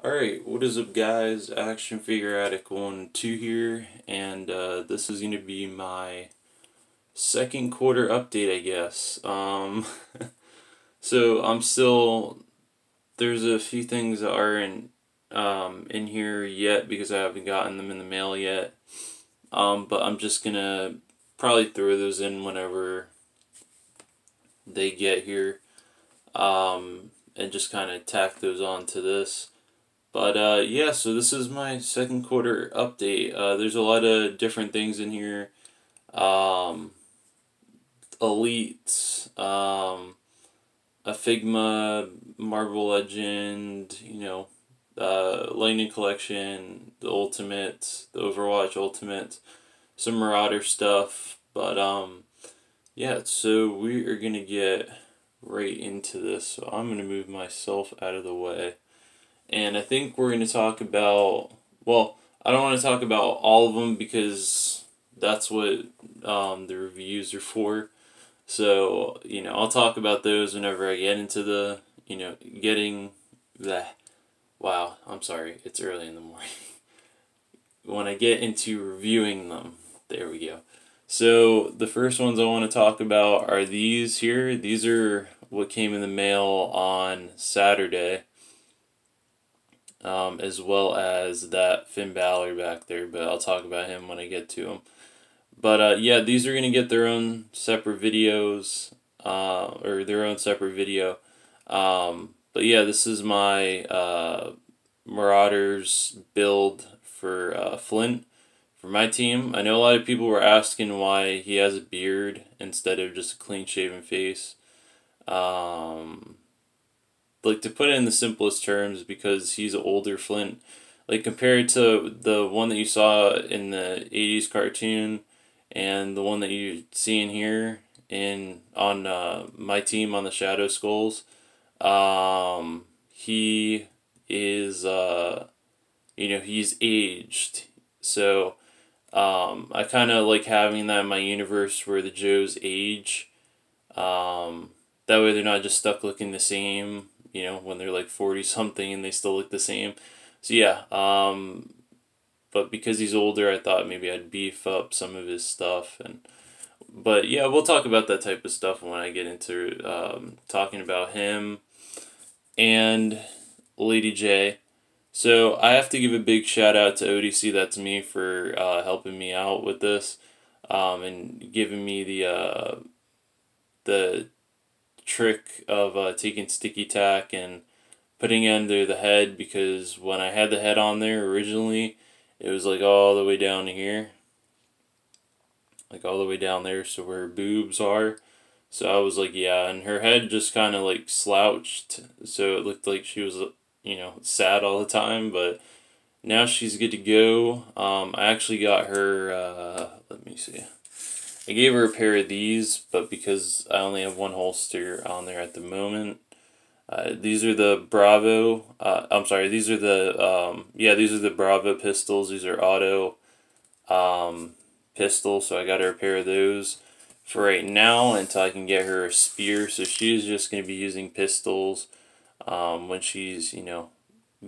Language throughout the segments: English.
Alright, what is up guys? Action Figure Addict 1 2 here, and this is going to be my second quarter update, I guess. So I'm still, there's a few things that aren't in here yet because I haven't gotten them in the mail yet. But I'm just going to probably throw those in whenever they get here, and just kind of tack those onto this. But yeah, so this is my second quarter update. There's a lot of different things in here. Elite, a Figma, Marvel Legend, Lightning Collection, the Ultimate, the Overwatch Ultimate, some Marauder stuff. But yeah, so we are gonna get right into this. So I'm gonna move myself out of the way. And I think we're going to talk about, well, I don't want to talk about all of them because that's what the reviews are for. So, I'll talk about those whenever I get into the, getting the, wow, I'm sorry, it's early in the morning. When I get into reviewing them, there we go. So, the first ones I want to talk about are these here. These are what came in the mail on Saturday. As well as that Finn Balor back there, but I'll talk about him when I get to him. But yeah, these are going to get their own separate videos, or their own separate video. But yeah, this is my Marauders build for Flint, for my team. I know a lot of people were asking why he has a beard instead of just a clean-shaven face. Like, to put it in the simplest terms, because he's an older Flint, like compared to the one that you saw in the 80s cartoon and the one that you see in here on my team on the Shadow Skulls, he is he's aged. So I kind of like having that in my universe where the Joes age. That way they're not just stuck looking the same, when they're like 40 something and they still look the same. So yeah, but because he's older, I thought maybe I'd beef up some of his stuff. But yeah, we'll talk about that type of stuff when I get into talking about him and Lady J. So I have to give a big shout out to ODC, that's me, for helping me out with this, and giving me the trick of taking sticky tack and putting it under the head, because when I had the head on there originally, it was like all the way down to here, like all the way down there, so where her boobs are. So I was like, yeah, and her head just kind of like slouched, so it looked like she was sad all the time. But now she's good to go. I actually got her, let me see, I gave her a pair of these, but because I only have one holster on there at the moment, these are the Bravo, I'm sorry, these are the, these are the Bravo pistols. These are auto pistols, so I got her a pair of those for right now until I can get her a spear. So she's just going to be using pistols when she's,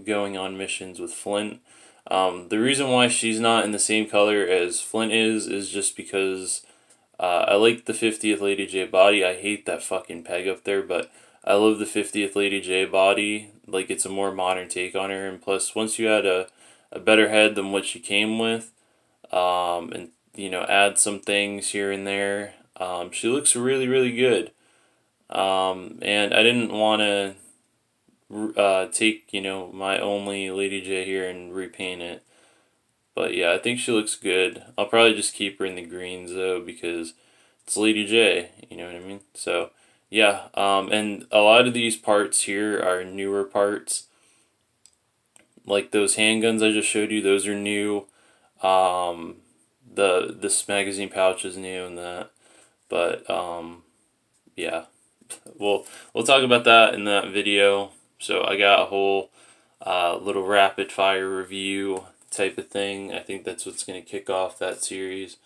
going on missions with Flint. The reason why she's not in the same color as Flint is just because I like the 50th Lady J body. I hate that fucking peg up there, but I love the 50th Lady J body. Like, it's a more modern take on her, and plus, once you add a better head than what she came with, and, add some things here and there, she looks really, really good. And I didn't want to take, my only Lady J here and repaint it. But yeah, I think she looks good. I'll probably just keep her in the greens though, because it's Lady J, you know what I mean? So yeah, and a lot of these parts here are newer parts. Like those handguns I just showed you, those are new. This magazine pouch is new and that. But yeah, we'll talk about that in that video. So I got a whole little rapid fire review type of thing. I think that's what's going to kick off that series.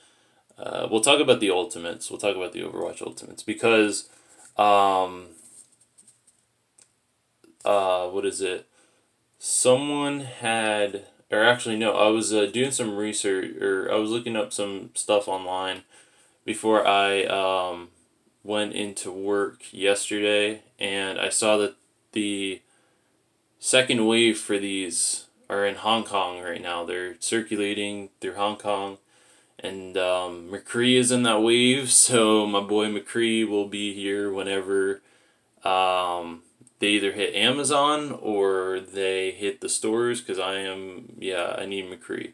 We'll talk about the Ultimates. We'll talk about the Overwatch Ultimates because, what is it? someone had, or actually no, I was doing some research, or I was looking up some stuff online before I went into work yesterday, and I saw that the second wave for these are in Hong Kong right now. They're circulating through Hong Kong, and McCree is in that wave, so my boy McCree will be here whenever they either hit Amazon or they hit the stores, because I need McCree.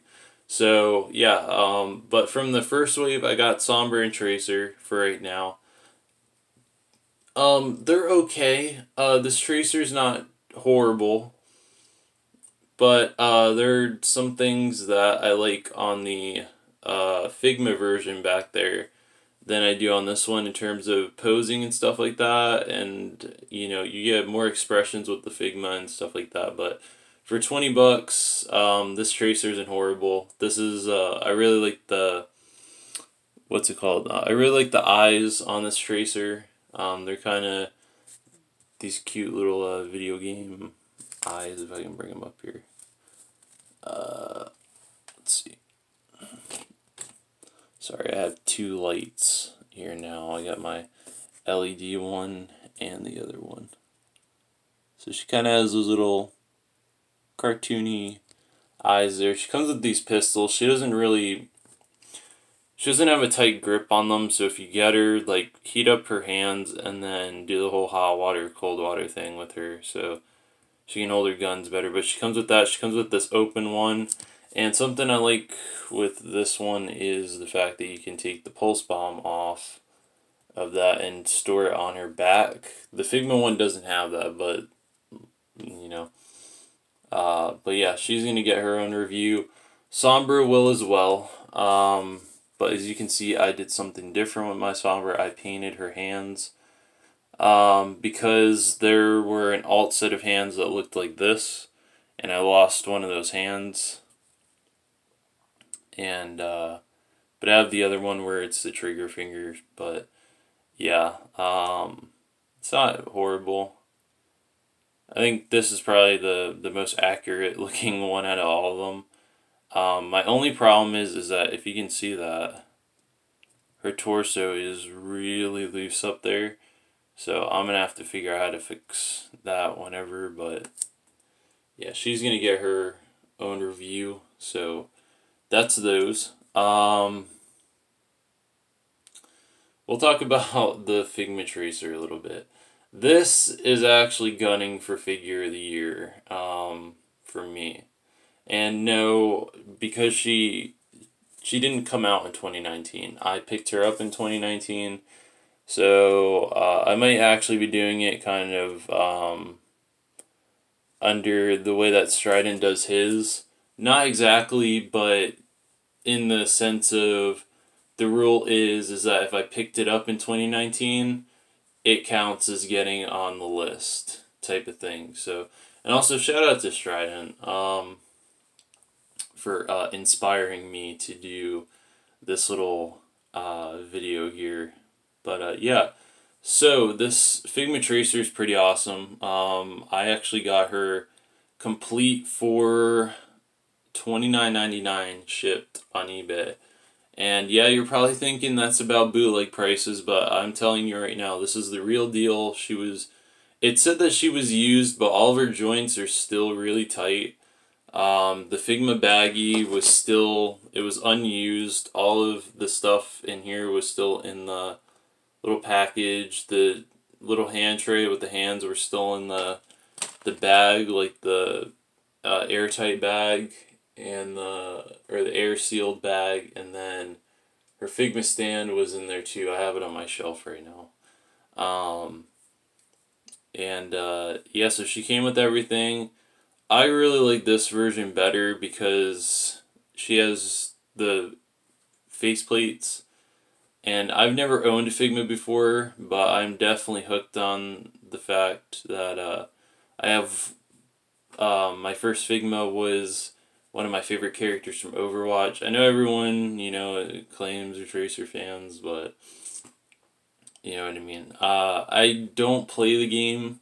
So, yeah, but from the first wave, I got Somber and Tracer for right now. They're okay. This Tracer's not horrible, but there are some things that I like on the Figma version back there than I do on this one in terms of posing and stuff like that. And, you get more expressions with the Figma and stuff like that. But for $20, this Tracer isn't horrible. This is, I really like what's it called? I really like the eyes on this Tracer. They're kind of these cute little video game eyes, if I can bring them up here. Let's see. Sorry, I have two lights here now. I got my LED one and the other one. So she kind of has those little cartoony eyes there. She comes with these pistols. She doesn't have a tight grip on them, so if you get her, like, heat up her hands and then do the whole hot water, cold water thing with her, so she can hold her guns better. But she comes with that. She comes with this open one. And something I like with this one is the fact that you can take the pulse bomb off of that and store it on her back. The Figma one doesn't have that, but, but yeah, she's going to get her own review. Sombra will as well. But as you can see, I did something different with my Sombra. I painted her hands. Because there were an alt set of hands that looked like this, and I lost one of those hands. And, but I have the other one where it's the trigger fingers, but yeah, it's not horrible. I think this is probably the most accurate looking one out of all of them. My only problem is that if you can see that, her torso is really loose up there. So I'm going to have to figure out how to fix that whenever, but yeah, she's going to get her own review. So that's those. We'll talk about the Figma Tracer a little bit. This is actually gunning for Figure of the Year for me. And no, because she didn't come out in 2019. I picked her up in 2019. So I might actually be doing it kind of under the way that Strident does his. Not exactly, but in the sense of the rule is that if I picked it up in 2019, it counts as getting on the list type of thing. So, and also shout out to Strident for inspiring me to do this little video here. But yeah, so this Figma Tracer is pretty awesome. I actually got her complete for $29.99 shipped on eBay. And yeah, you're probably thinking that's about bootleg prices, but I'm telling you right now, this is the real deal. It said that she was used, but all of her joints are still really tight. The Figma baggie it was unused. All of the stuff in here was still in the little package. The little hand tray with the hands were still in the bag, like the airtight bag and the air sealed bag, and then her Figma stand was in there too. I have it on my shelf right now. Yeah, so she came with everything. I really like this version better because she has the faceplates. And I've never owned a Figma before, but I'm definitely hooked on the fact that I have my first Figma was one of my favorite characters from Overwatch. I know everyone, claims they're Tracer fans, but you know what I mean. I don't play the game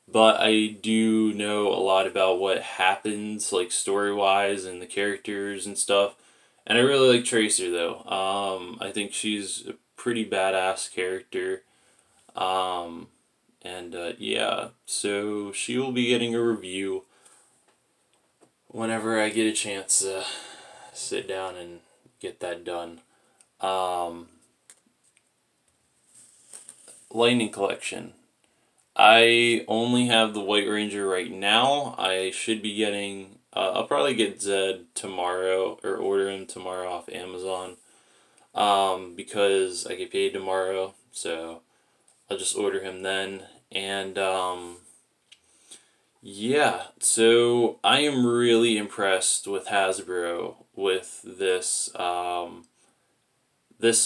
but I do know a lot about what happens, like story-wise and the characters and stuff. And I really like Tracer, though. I think she's a pretty badass character. Um, and yeah, so she will be getting a review whenever I get a chance to sit down and get that done. Um, Lightning Collection. I only have the White Ranger right now. I should be getting. I'll probably get Zed tomorrow or order him tomorrow off Amazon. Because I get paid tomorrow, so I'll just order him then. And yeah, so I am really impressed with Hasbro with this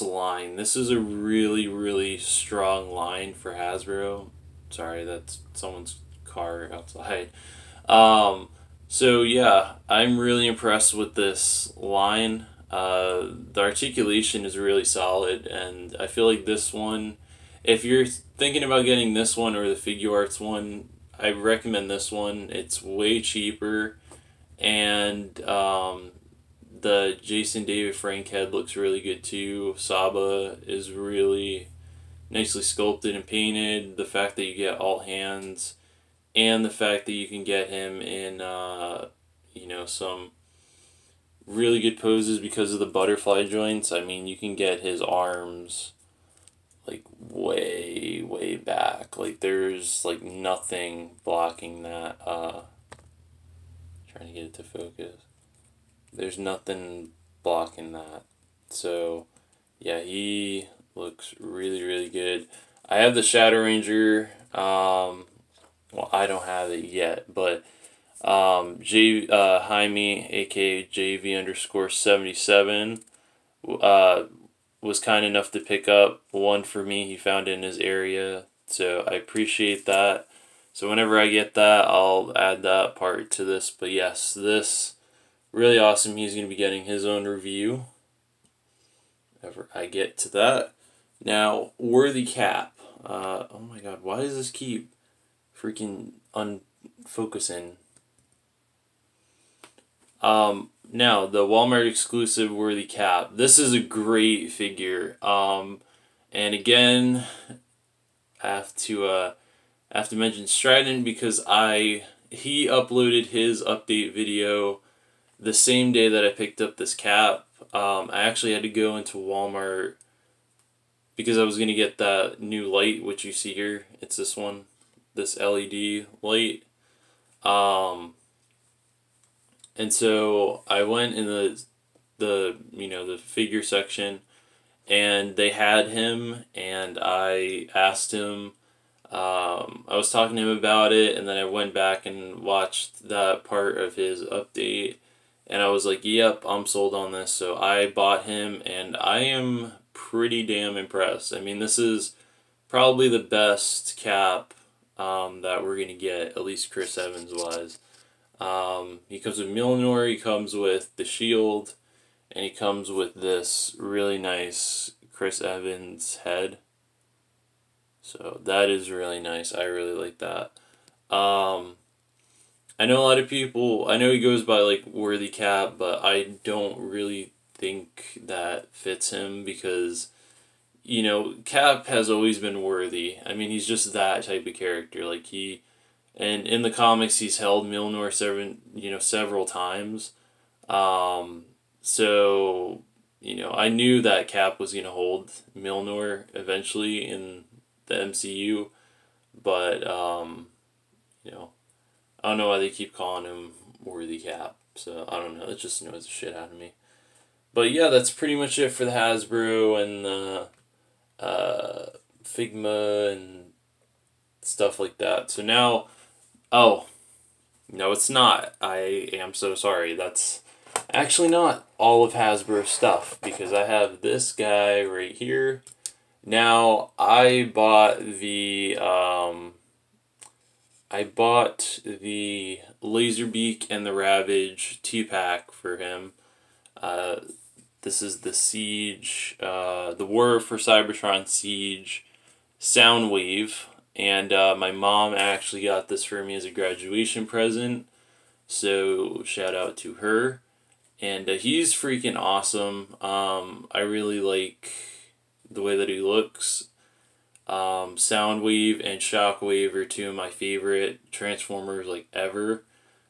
line. This is a really, really strong line for Hasbro. Sorry, that's someone's car outside. Um, so yeah, I'm really impressed with this line. The articulation is really solid, and I feel like this one, if you're thinking about getting this one or the Figure Arts one, I recommend this one. It's way cheaper, and the Jason David Frank head looks really good too. Saba is really nicely sculpted and painted. The fact that you get all hands, and the fact that you can get him in, some really good poses because of the butterfly joints. I mean, you can get his arms like way, way back. Like there's like nothing blocking that. Trying to get it to focus. There's nothing blocking that. So, yeah, he looks really, really good. I have the Shadow Ranger. Well, I don't have it yet, but Jaime, aka JV underscore 77, was kind enough to pick up one for me. He found it in his area, so I appreciate that. So whenever I get that, I'll add that part to this. But yes, this really awesome. He's going to be getting his own review whenever I get to that. Now, Worthy Cap. Oh my god, why does this keep freaking unfocusing? Now, the Walmart exclusive Worthy Cap. This is a great figure. And again, I have to mention Stratton because he uploaded his update video the same day that I picked up this cap. I actually had to go into Walmart because I was going to get that new light, which you see here. It's this one, this LED light. And so I went in the figure section, and they had him, and I asked him. I was talking to him about it, and then I went back and watched that part of his update, and I was like, "Yep, I'm sold on this." So I bought him, and I am pretty damn impressed. I mean, this is probably the best cap that we're gonna get, at least Chris Evans wise. He comes with Mjolnir, he comes with the shield, and he comes with this really nice Chris Evans head. So that is really nice. I really like that. I know a lot of people, I know he goes by like Worthy Cap, but I don't really think that fits him because, Cap has always been worthy. I mean, he's just that type of character. And in the comics, he's held Mjolnir several times. So, I knew that Cap was going to hold Mjolnir eventually in the MCU, but, I don't know why they keep calling him Worthy Cap, so I don't know, that just annoys the shit out of me. But yeah, that's pretty much it for the Hasbro and the Figma and stuff like that. So now, oh, no it's not. I am so sorry. That's actually not all of Hasbro's stuff, because I have this guy right here. Now, I bought the Laserbeak and the Ravage 2-pack for him. This is the Siege, the War for Cybertron Siege Soundwave, And my mom actually got this for me as a graduation present, so shout out to her. And he's freaking awesome. I really like the way that he looks. Soundwave and Shockwave are two of my favorite Transformers like ever,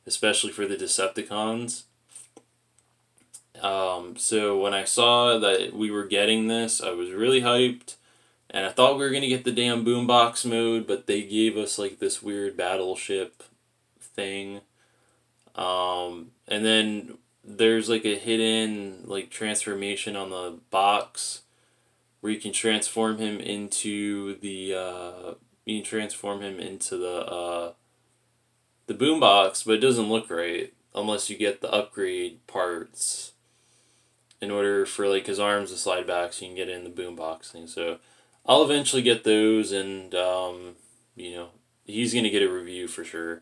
especially for the Decepticons. So when I saw that we were getting this, I was really hyped, and I thought we were gonna get the damn boombox mode, but they gave us like this weird battleship thing. And then there's like a hidden like transformation on the box where you can transform him into the boombox, but it doesn't look right unless you get the upgrade parts in order for like his arms to slide back so you can get in the boombox thing. So I'll eventually get those, and you know, he's gonna get a review for sure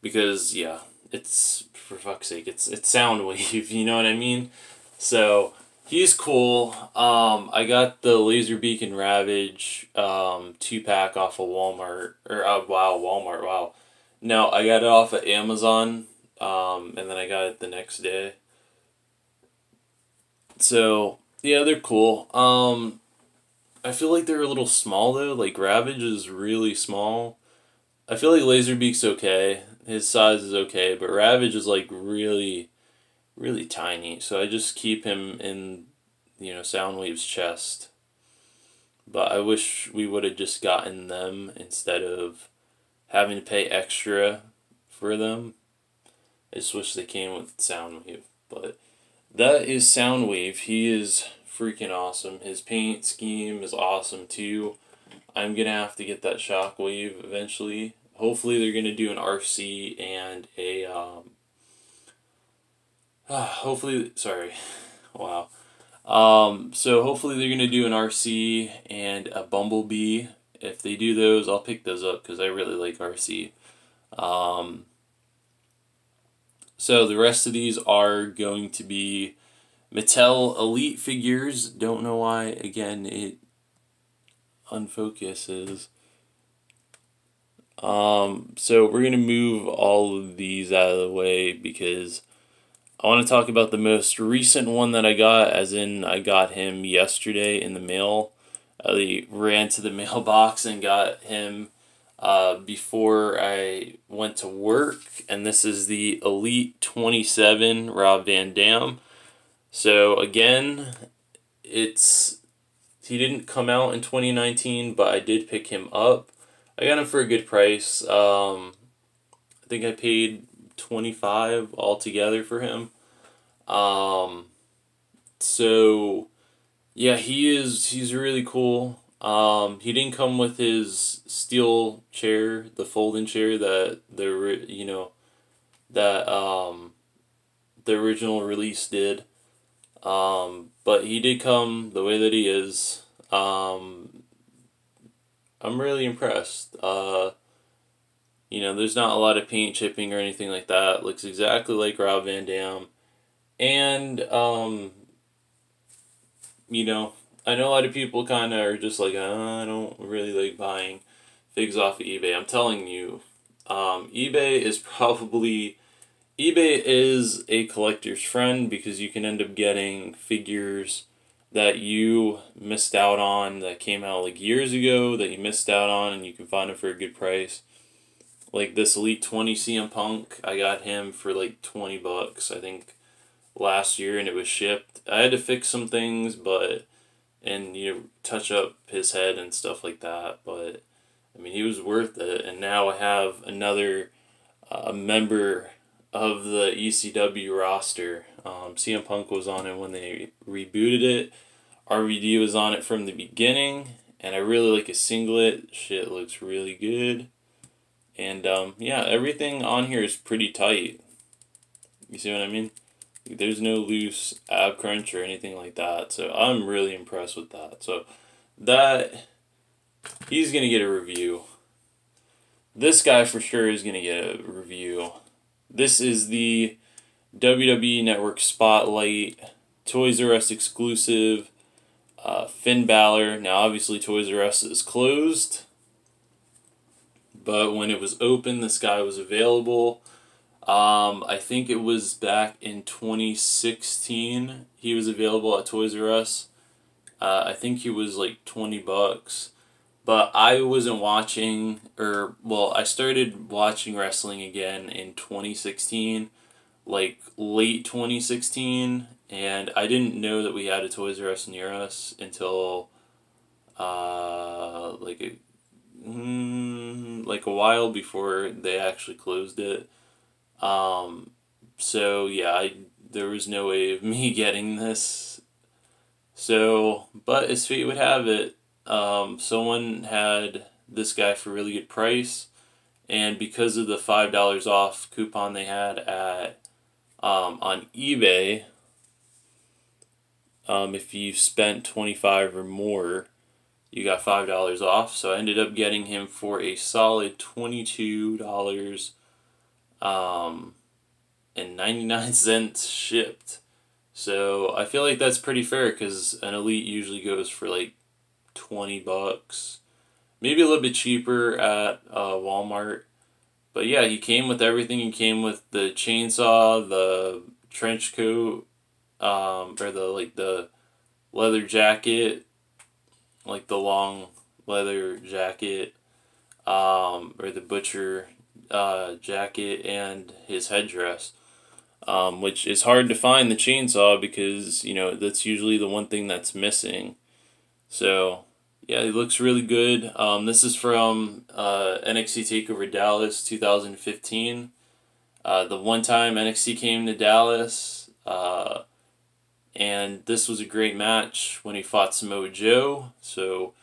because yeah, it's, for fuck's sake, it's Soundwave, you know what I mean? So he's cool. I got the Laserbeak and Ravage 2-pack off of Walmart, or Walmart, wow. No, I got it off of Amazon, and then I got it the next day. So yeah, they're cool. I feel like they're a little small though. Like Ravage is really small. I feel like Laserbeak's okay. His size is okay, but Ravage is like really, really tiny. So I just keep him in, you know, Soundwave's chest. But I wish we would have just gotten them instead of having to pay extra for them. I just wish they came with Soundwave. But that is Soundwave. He is freaking awesome. His paint scheme is awesome too. I'm gonna have to get that Shockwave eventually. Hopefully they're gonna do an RC and a wow. So hopefully they're gonna do an RC and a Bumblebee. If they do those, I'll pick those up because I really like RC. So the rest of these are going to be Mattel Elite figures. Don't know why, again, it unfocuses. So we're going to move all of these out of the way because I want to talk about the most recent one that I got, as in I got him yesterday in the mail. I ran to the mailbox and got him before I went to work, and this is the Elite 27 Rob Van Dam. So again, he didn't come out in 2019, but I did pick him up. I got him for a good price. I think I paid $25 altogether for him. So yeah, he's really cool. He didn't come with his steel chair, the folding chair that the original release did. But he did come the way that he is. I'm really impressed. There's not a lot of paint chipping or anything like that. Looks exactly like Rob Van Dam. And, I know a lot of people kind of are just like, I don't really like buying figs off of eBay. I'm telling you, eBay is a collector's friend because you can end up getting figures that you missed out on that came out like years ago that you missed out on, and you can find them for a good price. Like this Elite 20 CM Punk, I got him for like $20, I think, last year, and it was shipped. I had to fix some things, and touch up his head and stuff like that, but I mean, he was worth it. And now I have another member of the ECW roster. CM Punk was on it when they rebooted it. RVD was on it from the beginning, and I really like his singlet. Shit looks really good. And yeah, everything on here is pretty tight. You see what I mean? There's no loose ab crunch or anything like that, so I'm really impressed with that. So he's gonna get a review. This guy for sure is gonna get a review. This is the WWE Network Spotlight Toys R Us exclusive Finn Balor. Now obviously Toys R Us is closed. but when it was open, this guy was available. I think it was back in 2016. He was available at Toys R Us. I think he was like $20. But I wasn't watching, or, well, I started watching wrestling again in 2016, like late 2016, and I didn't know that we had a Toys R Us near us until, like like a while before they actually closed it. So yeah, there was no way of me getting this. So, but as fate would have it, someone had this guy for a really good price, and because of the $5 off coupon they had at on eBay, if you spent 25 or more, you got $5 off. So I ended up getting him for a solid $22 and 99 cents shipped. So I feel like that's pretty fair because an Elite usually goes for like $20, maybe a little bit cheaper at Walmart. But yeah, he came with everything. He came with the chainsaw, the trench coat, or the leather jacket, like the long leather jacket, or the butcher jacket, and his headdress. Which is hard to find the chainsaw because, that's usually the one thing that's missing. So, yeah, it looks really good. This is from NXT TakeOver Dallas 2015. The one time NXT came to Dallas, and this was a great match when he fought Samoa Joe. So,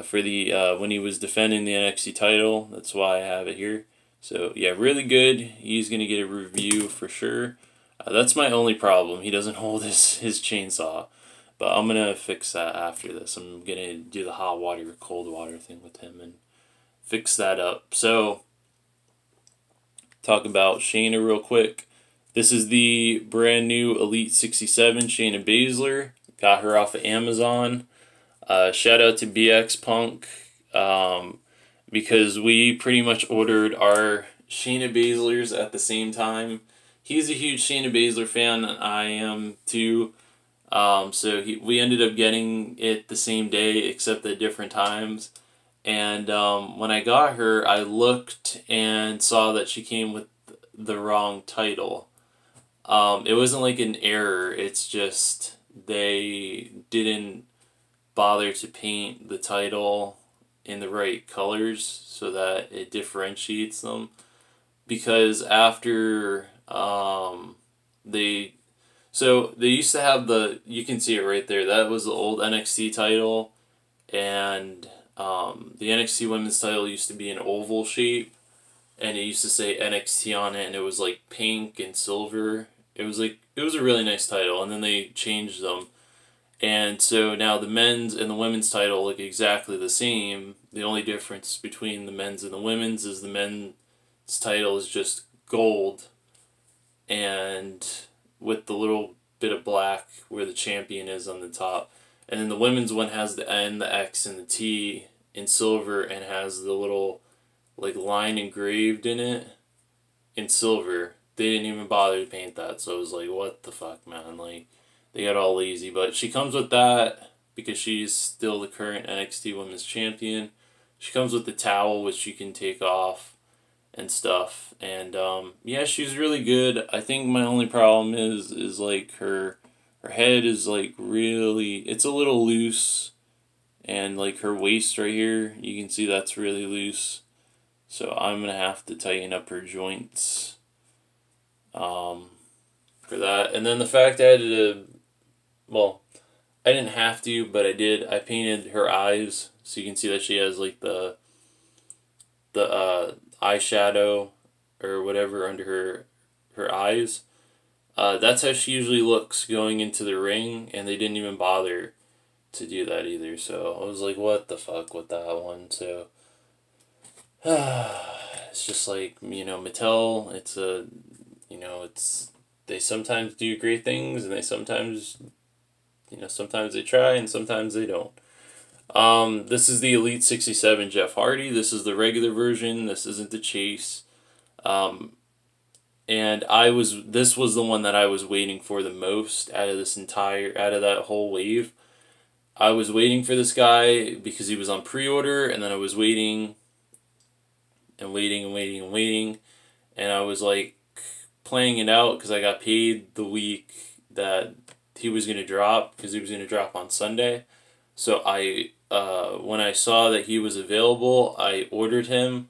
for the when he was defending the NXT title, that's why I have it here. So, yeah, really good. He's going to get a review for sure. That's my only problem. He doesn't hold his chainsaw. But I'm going to fix that after this. I'm going to do the hot water or cold water thing with him and fix that up. So, talk about Shayna real quick. This is the brand new Elite 67 Shayna Baszler. Got her off of Amazon. Shout out to BX Punk. Because we pretty much ordered our Shayna Baszlers at the same time. He's a huge Shayna Baszler fan, and I am too. So we ended up getting it the same day, except at different times. And when I got her, I looked and saw that she came with the wrong title. It wasn't like an error, it's just they didn't bother to paint the title in the right colors so that it differentiates them. Because after they used to have you can see it right there, that was the old NXT title, and the NXT women's title used to be an oval shape, and it used to say NXT on it, and it was like pink and silver. It was a really nice title, and then they changed them. And so now the men's and the women's title look exactly the same. The only difference between the men's and the women's is the men's title is just gold, and with the little bit of black where the champion is on the top. And then the women's one has the N, the X, and the T in silver, and has the little like line engraved in it in silver. They didn't even bother to paint that, so I was like, what the fuck, man? Like, they got all lazy. But she comes with that because she's still the current NXT Women's Champion. She comes with the towel, which you can take off and stuff. And yeah, she's really good. I think my only problem is like her head is like really, it's a little loose, and like her waist right here, you can see that's really loose. So I'm gonna have to tighten up her joints for that. And then the fact I had to, well, I didn't have to, but I did. I painted her eyes so you can see that she has like the eyeshadow or whatever under her eyes. That's how she usually looks going into the ring, and they didn't even bother to do that either. So I was like, what the fuck with that one? So it's just like, Mattel, they sometimes do great things, and they sometimes, sometimes they try and sometimes they don't. This is the Elite 67 Jeff Hardy. This is the regular version. This isn't the Chase. Um, and this was the one that I was waiting for the most out of out of that whole wave. I was waiting for this guy because he was on pre-order, and then I was waiting and waiting and waiting and waiting, and I was like playing it out because I got paid the week that he was going to drop, because he was going to drop on Sunday. So when I saw that he was available, I ordered him.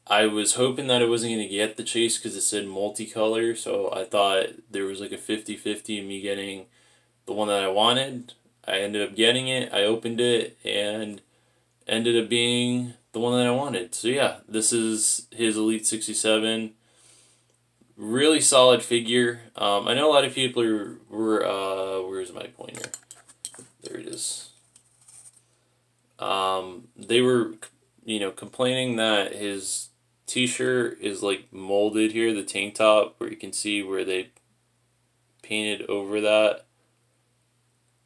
I was hoping that I wasn't going to get the Chase because it said multicolor, so I thought there was like a 50-50 in me getting the one that I wanted. I ended up getting it, I opened it, and ended up being the one that I wanted. So yeah, this is his Elite 67. Really solid figure. I know a lot of people where's my pointer? There it is. They were, complaining that his t-shirt is like molded here, the tank top, where you can see where they painted over that.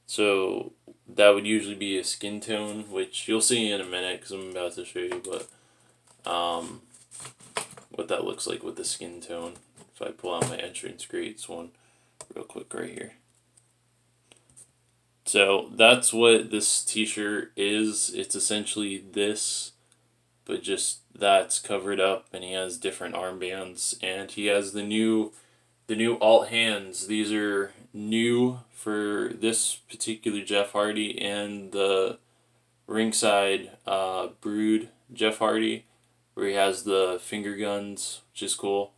So that would usually be a skin tone, which you'll see in a minute because I'm about to show you, but what that looks like with the skin tone. If I pull out my entrance grates one real quick right here. So that's what this t-shirt is. It's essentially this, but just that's covered up, and he has different armbands, and he has the new alt hands. These are new for this particular Jeff Hardy and the ringside Brood Jeff Hardy, where he has the finger guns, which is cool.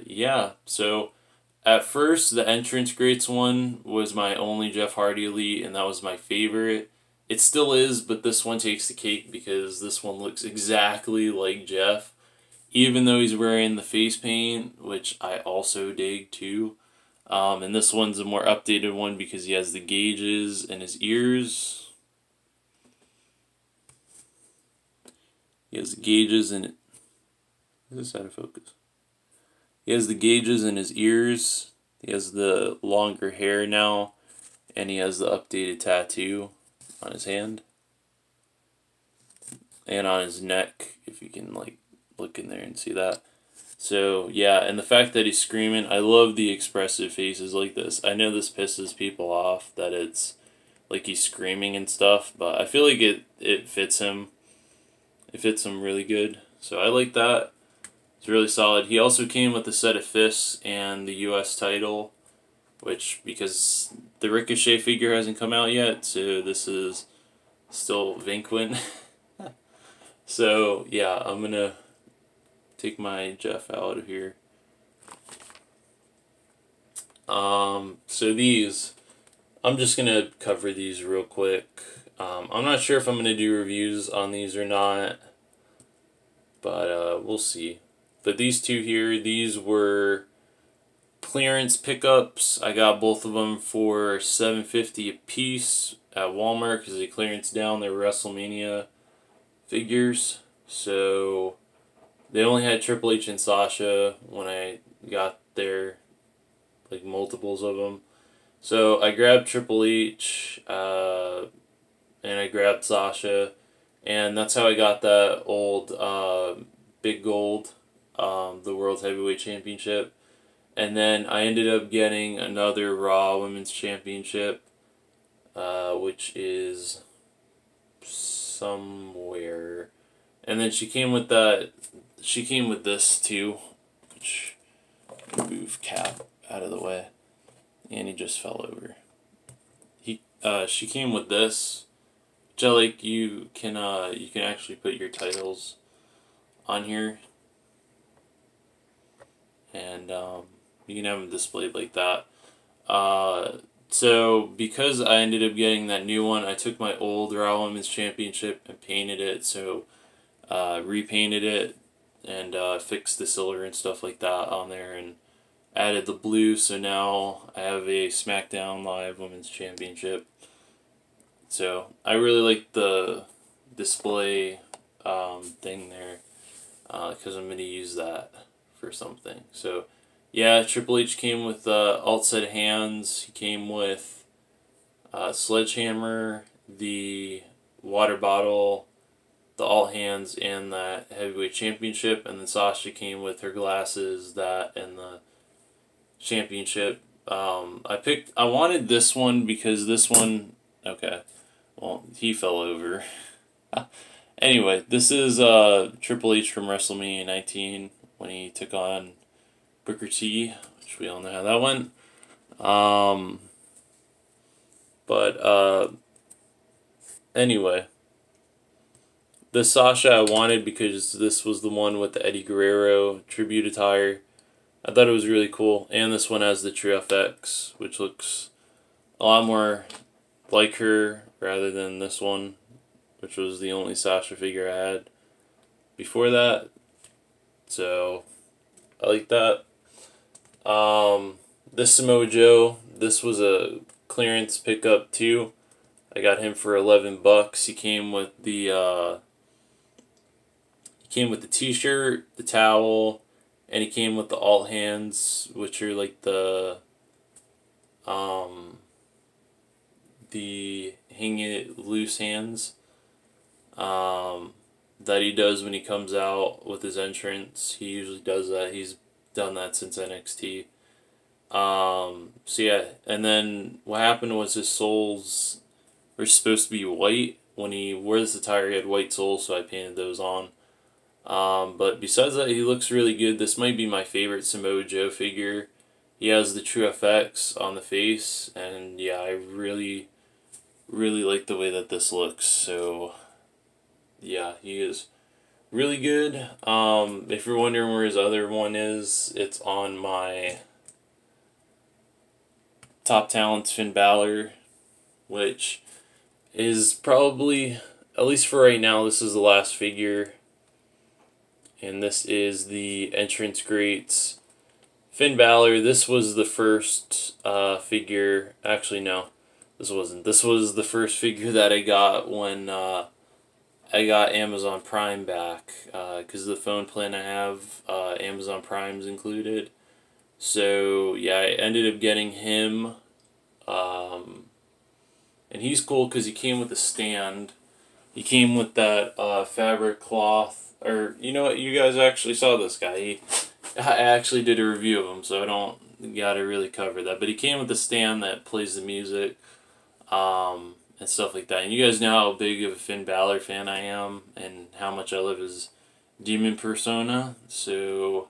Yeah, so at first the entrance grates one was my only Jeff Hardy Elite, and that was my favorite. It still is, but this one takes the cake because this one looks exactly like Jeff, even though he's wearing the face paint, which I also dig too. And this one's a more updated one because he has the gauges in his ears. He has the gauges in it. Is this out of focus? He has the gauges in his ears. He has the longer hair now, and he has the updated tattoo on his hand and on his neck, if you can like look in there and see that. So yeah, and the fact that he's screaming, I love the expressive faces like this. I know this pisses people off that it's like he's screaming and stuff, but I feel like it fits him. It fits him really good. So I like that. It's really solid. He also came with a set of fists and the US title, which, because the Ricochet figure hasn't come out yet, so this is still Vinquin. So yeah, I'm gonna take my Jeff out of here. So these, I'm just gonna cover these real quick. I'm not sure if I'm gonna do reviews on these or not, but we'll see. But these two here, these were clearance pickups. I got both of them for $7.50 a piece at Walmart because they clearanced down their WrestleMania figures. So they only had Triple H and Sasha when I got there, like multiples of them. So I grabbed Triple H and I grabbed Sasha, and that's how I got that old Big Gold, the World Heavyweight Championship. And then I ended up getting another Raw Women's Championship, which is somewhere. And then she came with this too, which, move Cap out of the way. And he just fell over. She came with this, which I like. You can actually put your titles on here, and you can have them displayed like that. So because I ended up getting that new one, I took my old Raw Women's Championship and painted it. So repainted it and fixed the silver and stuff like that on there, and added the blue. So now I have a SmackDown Live Women's Championship. So I really like the display thing there, because I'm going to use that for something. So yeah, Triple H came with alt set of hands. He came with Sledgehammer, the water bottle, the all hands, and that heavyweight championship. And then Sasha came with her glasses, that, and the championship. I wanted this one because this one, okay, well, he fell over. Anyway, this is Triple H from WrestleMania 19 when he took on Booker T, which we all know how that went. But anyway, the Sasha I wanted because this was the one with the Eddie Guerrero tribute attire. I thought it was really cool. And this one has the True FX, which looks a lot more like her rather than this one, which was the only Sasha figure I had before that. So, I like that. This Samoa Joe, this was a clearance pickup too. I got him for $11. He came with the t-shirt, the towel, and he came with the all hands, which are like the hang it loose hands that he does when he comes out with his entrance. He usually does that. He's done that since NXT. So yeah, and then what happened was his soles were supposed to be white. When he wore this attire, he had white soles, so I painted those on. But besides that, he looks really good. This might be my favorite Samoa Joe figure. He has the True FX on the face, and yeah, I really, really like the way that this looks. So, yeah, he is really good. If you're wondering where his other one is, it's on my Top Talents Finn Balor, which is probably, at least for right now, this is the last figure. And this is the Entrance Greats Finn Balor. This was the first figure. Actually, no, this wasn't. This was the first figure that I got when I got Amazon Prime back. Because the phone plan I have, Amazon Prime's included. So, yeah, I ended up getting him. And he's cool because he came with a stand. He came with that fabric cloth. Or, you know what, you guys actually saw this guy. I actually did a review of him, so I don't gotta really cover that. But he came with a stand that plays the music, and stuff like that. And you guys know how big of a Finn Balor fan I am, and how much I love his demon persona. So,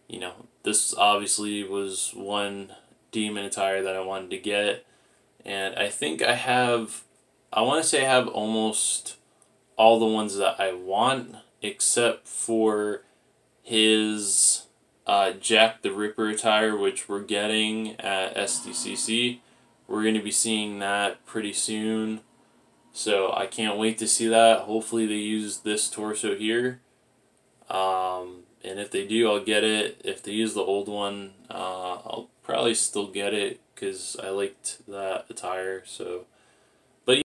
you know, this obviously was one demon attire that I wanted to get. And I think I want to say I have almost all the ones that I want, except for his Jack the Ripper attire, which we're getting at SDCC. We're going to be seeing that pretty soon, so I can't wait to see that. Hopefully they use this torso here, and if they do, I'll get it. If they use the old one, I'll probably still get it, because I liked that attire. So